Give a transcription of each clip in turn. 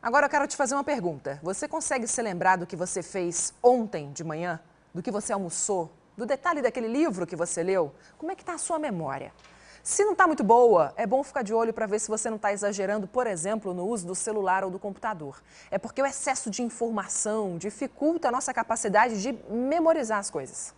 Agora eu quero te fazer uma pergunta. Você consegue se lembrar do que você fez ontem de manhã? Do que você almoçou? Do detalhe daquele livro que você leu? Como é que está a sua memória? Se não está muito boa, é bom ficar de olho para ver se você não está exagerando, por exemplo, no uso do celular ou do computador. É porque o excesso de informação dificulta a nossa capacidade de memorizar as coisas.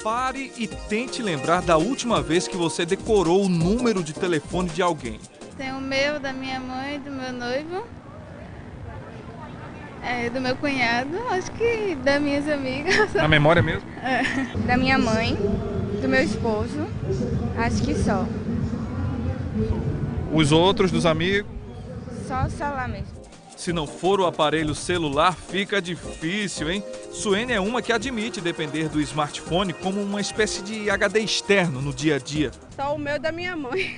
Pare e tente lembrar da última vez que você decorou o número de telefone de alguém. Tem o meu, da minha mãe, do meu noivo, do meu cunhado, acho que das minhas amigas. Na memória mesmo? Da minha mãe, do meu esposo, acho que só. Os outros, dos amigos? Só o celular mesmo. Se não for o aparelho celular, fica difícil, hein? Suene é uma que admite depender do smartphone como uma espécie de HD externo no dia a dia. Só o meu da minha mãe.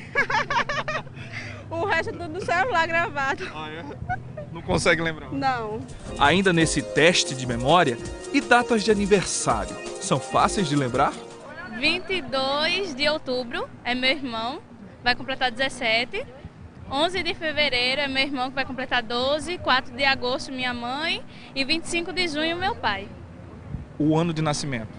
O resto é tudo no celular gravado. Ah, é? Não consegue lembrar? Não. Ainda nesse teste de memória, e datas de aniversário? São fáceis de lembrar? 22 de outubro é meu irmão, vai completar 17. 11 de fevereiro é meu irmão que vai completar 12, 4 de agosto minha mãe e 25 de junho meu pai. O ano de nascimento?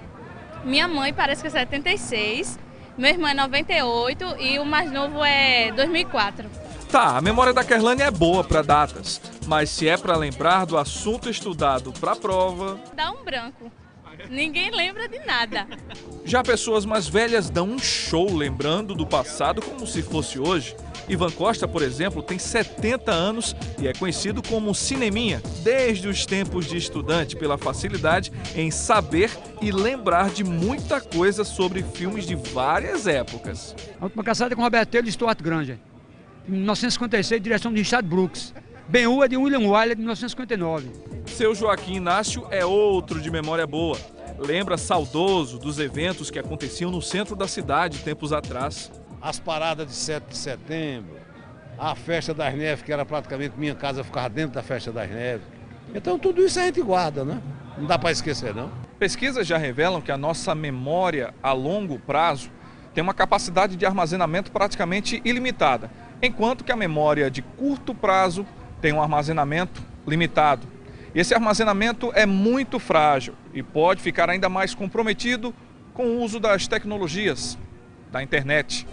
Minha mãe parece que é 76, meu irmão é 98 e o mais novo é 2004. Tá, a memória da Kerlane é boa para datas, mas se é para lembrar do assunto estudado para a prova... Dá um branco, ninguém lembra de nada. Já pessoas mais velhas dão um show lembrando do passado como se fosse hoje. Ivan Costa, por exemplo, tem 70 anos e é conhecido como cineminha desde os tempos de estudante pela facilidade em saber e lembrar de muita coisa sobre filmes de várias épocas. A última caçada é com Robert Taylor e Stuart Granger, em 1956, direção de Richard Brooks. Ben-Hur é de William Wyler, de 1959. Seu Joaquim Inácio é outro de memória boa. Lembra saudoso dos eventos que aconteciam no centro da cidade tempos atrás. As paradas de 7 de setembro, a festa das neves, que era praticamente minha casa, ficava dentro da festa das neves. Então tudo isso a gente guarda, né? Não dá para esquecer, não. Pesquisas já revelam que a nossa memória a longo prazo tem uma capacidade de armazenamento praticamente ilimitada, enquanto que a memória de curto prazo tem um armazenamento limitado. Esse armazenamento é muito frágil e pode ficar ainda mais comprometido com o uso das tecnologias, da internet.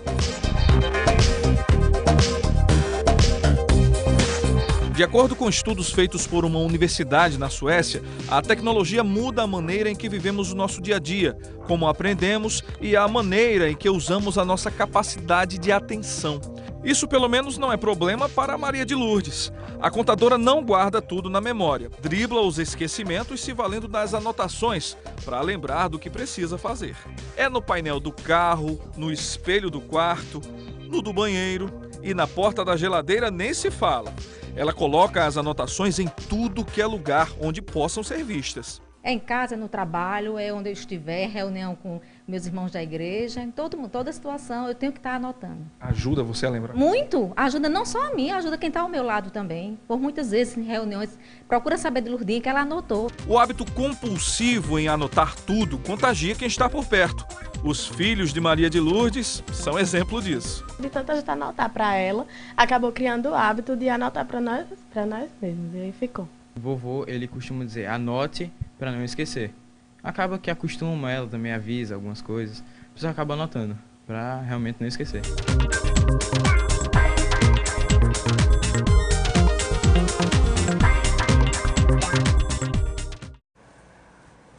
De acordo com estudos feitos por uma universidade na Suécia, a tecnologia muda a maneira em que vivemos o nosso dia a dia, como aprendemos e a maneira em que usamos a nossa capacidade de atenção. Isso pelo menos não é problema para a Maria de Lourdes. A contadora não guarda tudo na memória, dribla os esquecimentos se valendo das anotações para lembrar do que precisa fazer. É no painel do carro, no espelho do quarto, no do banheiro e na porta da geladeira nem se fala. Ela coloca as anotações em tudo que é lugar onde possam ser vistas. É em casa, no trabalho, é onde eu estiver, reunião com meus irmãos da igreja, em toda situação eu tenho que estar anotando. Ajuda você a lembrar? Muito! Ajuda não só a mim, ajuda quem está ao meu lado também. Por muitas vezes em reuniões, procura saber de Lourdinha que ela anotou. O hábito compulsivo em anotar tudo contagia quem está por perto. Os filhos de Maria de Lourdes são exemplo disso. De tanta gente anotar para ela, acabou criando o hábito de anotar para nós mesmos, e aí ficou. O vovô, ele costuma dizer, anote para não esquecer. Acaba que acostuma, ela também avisa algumas coisas. A pessoa acaba anotando, para realmente não esquecer.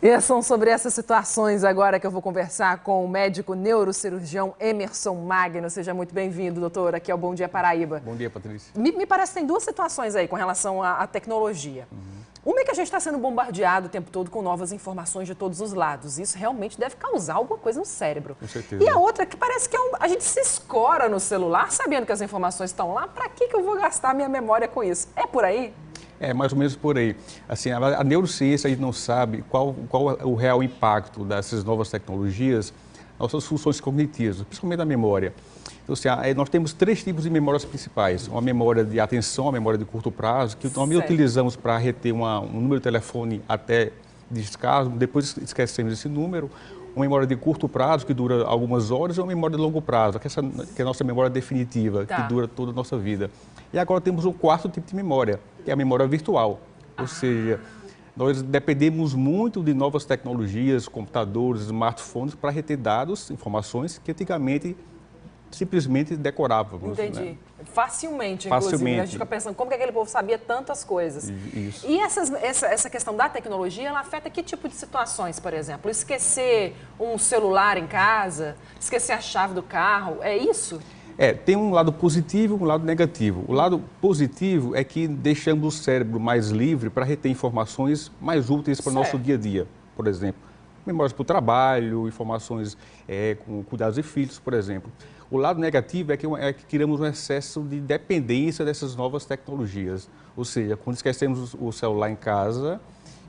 E são sobre essas situações agora que eu vou conversar com o médico neurocirurgião Emerson Magno. Seja muito bem-vindo, doutor, aqui ao Bom Dia Paraíba. Bom dia, Patrícia. Me parece que tem duas situações aí com relação à tecnologia. Uma é que a gente está sendo bombardeado o tempo todo com novas informações de todos os lados. Isso realmente deve causar alguma coisa no cérebro. Com certeza. E a outra que parece que a gente se escora no celular, sabendo que as informações estão lá. Para que eu vou gastar minha memória com isso? É por aí? É, mais ou menos por aí. Assim, a neurociência, a gente não sabe qual é o real impacto dessas novas tecnologias nas nossas funções cognitivas, principalmente a memória. Então, assim, nós temos três tipos de memórias principais. Uma memória de atenção, a memória de curto prazo, que nós utilizamos para reter um número de telefone até descaso, depois esquecemos esse número. uma memória de curto prazo, que dura algumas horas, e uma memória de longo prazo, que é a nossa memória definitiva, que dura toda a nossa vida. E agora temos um quarto tipo de memória, que é a memória virtual. Ou seja, nós dependemos muito de novas tecnologias, computadores, smartphones, para reter dados, informações que antigamente simplesmente decorávamos. Entendi. Né? Facilmente, inclusive. Facilmente. A gente fica pensando como que aquele povo sabia tantas coisas. Isso. E essa questão da tecnologia, ela afeta que tipo de situações, por exemplo? Esquecer um celular em casa, esquecer a chave do carro, é isso? Tem um lado positivo e um lado negativo. O lado positivo é que deixamos o cérebro mais livre para reter informações mais úteis para o nosso dia a dia. Por exemplo, memórias para o trabalho, informações com cuidados de filhos, por exemplo. O lado negativo é que criamos um excesso de dependência dessas novas tecnologias. Ou seja, quando esquecemos o celular em casa,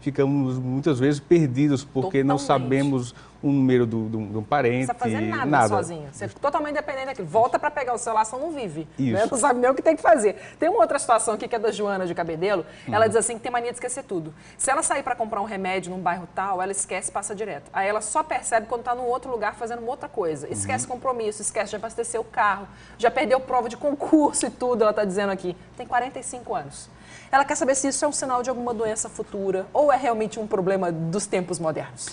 ficamos muitas vezes perdidos porque não sabemos o número de um parente. Não precisa fazer nada sozinho. Você é totalmente dependente daquilo. Volta para pegar o celular, só não vive. Né? Não sabe nem o que tem que fazer. Tem uma outra situação aqui que é da Joana de Cabedelo. Ela diz assim que tem mania de esquecer tudo. Se ela sair para comprar um remédio num bairro tal, ela esquece e passa direto. Aí ela só percebe quando está num outro lugar fazendo uma outra coisa. Esquece compromisso, esquece de abastecer o carro, já perdeu prova de concurso e tudo, ela está dizendo aqui. Tem 45 anos. Ela quer saber se isso é um sinal de alguma doença futura ou é realmente um problema dos tempos modernos.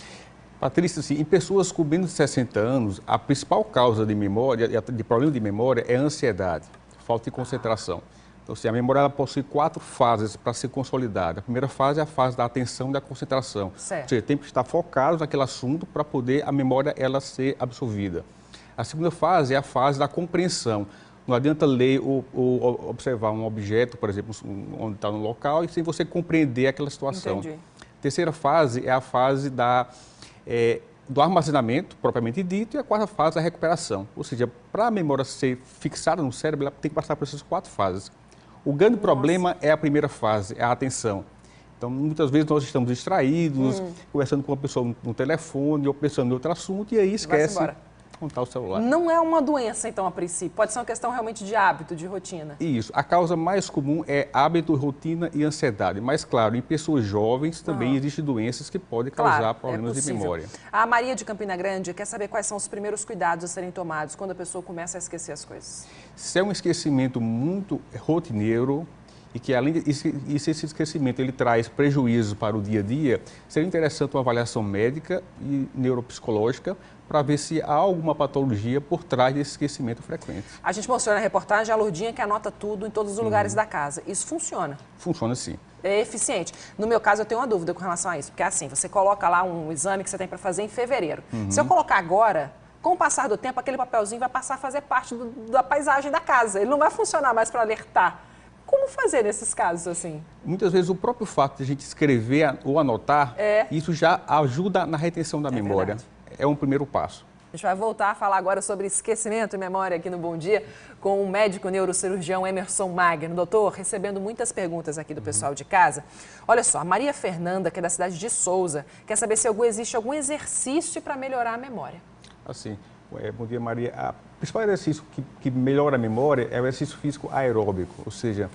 Patrícia, assim, em pessoas com menos de 60 anos, a principal causa de memória, de problema de memória, é a ansiedade, falta de concentração. Então, assim, a memória ela possui 4 fases para ser consolidada. A primeira fase é a fase da atenção e da concentração. Certo. Ou seja, tem que estar focado naquele assunto para poder a memória ela ser absorvida. A segunda fase é a fase da compreensão. Não adianta ler ou observar um objeto, por exemplo, onde está no local, e sem você compreender aquela situação. Entendi. A terceira fase é a fase do armazenamento, propriamente dito, e a quarta fase é a recuperação. Ou seja, para a memória ser fixada no cérebro, ela tem que passar por essas 4 fases. O grande problema é a primeira fase, é a atenção. Então, muitas vezes nós estamos distraídos, conversando com uma pessoa no telefone, ou pensando em outro assunto, e aí esquece contar o celular. Não é uma doença, então, a princípio. Pode ser uma questão realmente de hábito, de rotina. Isso. A causa mais comum é hábito, rotina e ansiedade. Mas, claro, em pessoas jovens também existem doenças que podem causar problemas de memória. A Maria de Campina Grande quer saber quais são os primeiros cuidados a serem tomados quando a pessoa começa a esquecer as coisas. Se é um esquecimento muito rotineiro e que, além esse esquecimento ele traz prejuízo para o dia a dia, seria interessante uma avaliação médica e neuropsicológica para ver se há alguma patologia por trás desse esquecimento frequente. A gente mostrou na reportagem a Lourdinha que anota tudo em todos os lugares da casa. Isso funciona? Funciona sim. É eficiente. No meu caso, eu tenho uma dúvida com relação a isso, porque assim, você coloca lá um exame que você tem para fazer em fevereiro. Se eu colocar agora, com o passar do tempo, aquele papelzinho vai passar a fazer parte da paisagem da casa. Ele não vai funcionar mais para alertar. Como fazer nesses casos assim? Muitas vezes o próprio fato de a gente escrever ou anotar, isso já ajuda na retenção da memória. Verdade. É um primeiro passo. A gente vai voltar a falar agora sobre esquecimento e memória aqui no Bom Dia com o médico neurocirurgião Emerson Magno. Doutor, recebendo muitas perguntas aqui do pessoal de casa. Olha só, a Maria Fernanda, que é da cidade de Souza, quer saber se existe algum exercício para melhorar a memória. Assim, bom dia, Maria. O principal exercício que melhora a memória é o exercício físico aeróbico, ou seja,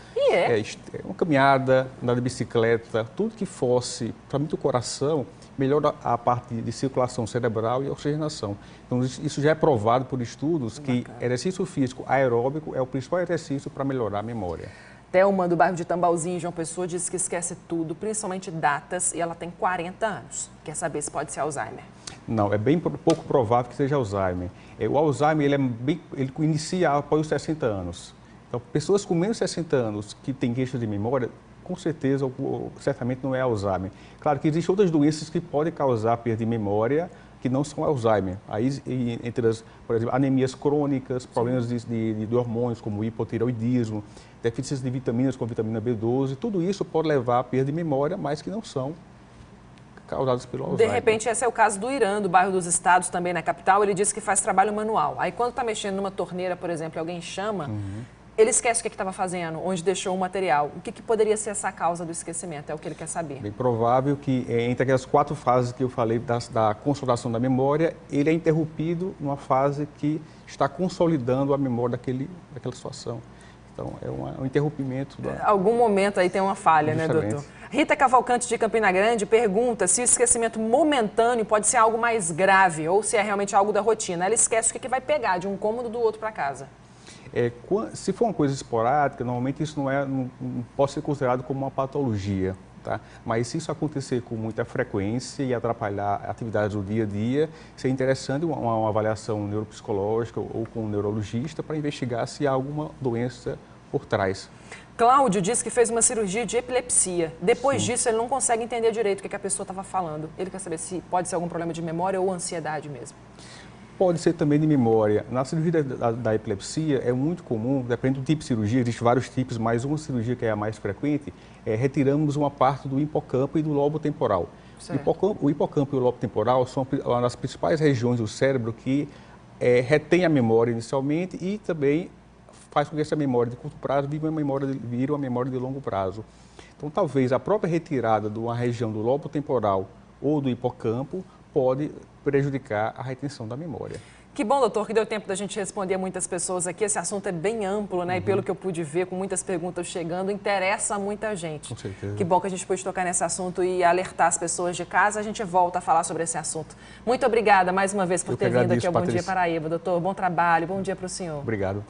uma caminhada, andar de bicicleta, tudo que fosse, principalmente o coração, melhora a parte de circulação cerebral e oxigenação. Então, isso já é provado por estudos que exercício físico aeróbico é o principal exercício para melhorar a memória. Thelma, do bairro de Tambalzinho, João Pessoa, disse que esquece tudo, principalmente datas, e ela tem 40 anos. Quer saber se pode ser Alzheimer? Não, é bem pouco provável que seja Alzheimer. O Alzheimer ele inicia após os 60 anos. Então, pessoas com menos de 60 anos que têm queixas de memória, com certeza, certamente não é Alzheimer. Claro que existem outras doenças que podem causar perda de memória, que não são Alzheimer. Aí, entre as, por exemplo, anemias crônicas, problemas de hormônios, como hipotireoidismo, deficiências de vitaminas, como vitamina B12, tudo isso pode levar a perda de memória, mas que não são causados pelo Alzheimer. De repente, esse é o caso do Irã, do bairro dos Estados, também na capital. Ele disse que faz trabalho manual. Aí, quando está mexendo numa torneira, por exemplo, alguém chama, ele esquece o que estava fazendo, onde deixou o material. O que poderia ser essa causa do esquecimento? É o que ele quer saber. Bem provável que, entre aquelas 4 fases que eu falei da consolidação da memória, ele é interrompido numa fase que está consolidando a memória daquela situação. Então, é um interrompimento. Algum momento aí tem uma falha, Justamente. né, doutor? Rita Cavalcante, de Campina Grande, pergunta se o esquecimento momentâneo pode ser algo mais grave ou se é realmente algo da rotina. Ela esquece o que vai pegar de um cômodo do outro para casa. Se for uma coisa esporádica, normalmente isso não pode ser considerado como uma patologia. Tá? Mas se isso acontecer com muita frequência e atrapalhar atividades do dia a dia, seria interessante uma avaliação neuropsicológica ou com um neurologista para investigar se há alguma doença por trás. Cláudio disse que fez uma cirurgia de epilepsia. Depois disso, ele não consegue entender direito o que a pessoa estava falando. Ele quer saber se pode ser algum problema de memória ou ansiedade mesmo. Pode ser também de memória. Na cirurgia da epilepsia é muito comum, depende do tipo de cirurgia, existem vários tipos, mas uma cirurgia que é a mais frequente, retiramos uma parte do hipocampo e do lobo temporal. O hipocampo e o lobo temporal são uma das principais regiões do cérebro que retém a memória inicialmente e também faz com que essa memória de curto prazo vire uma memória de longo prazo. Então, talvez a própria retirada de uma região do lobo temporal ou do hipocampo pode prejudicar a retenção da memória. Que bom, doutor, que deu tempo da gente responder a muitas pessoas aqui. Esse assunto é bem amplo, né? E pelo que eu pude ver, com muitas perguntas chegando, interessa a muita gente. Com certeza. Que bom que a gente pôde tocar nesse assunto e alertar as pessoas de casa. A gente volta a falar sobre esse assunto. Muito obrigada mais uma vez por ter vindo aqui ao Bom Dia Paraíba, doutor. Bom trabalho, bom dia para o senhor. Obrigado.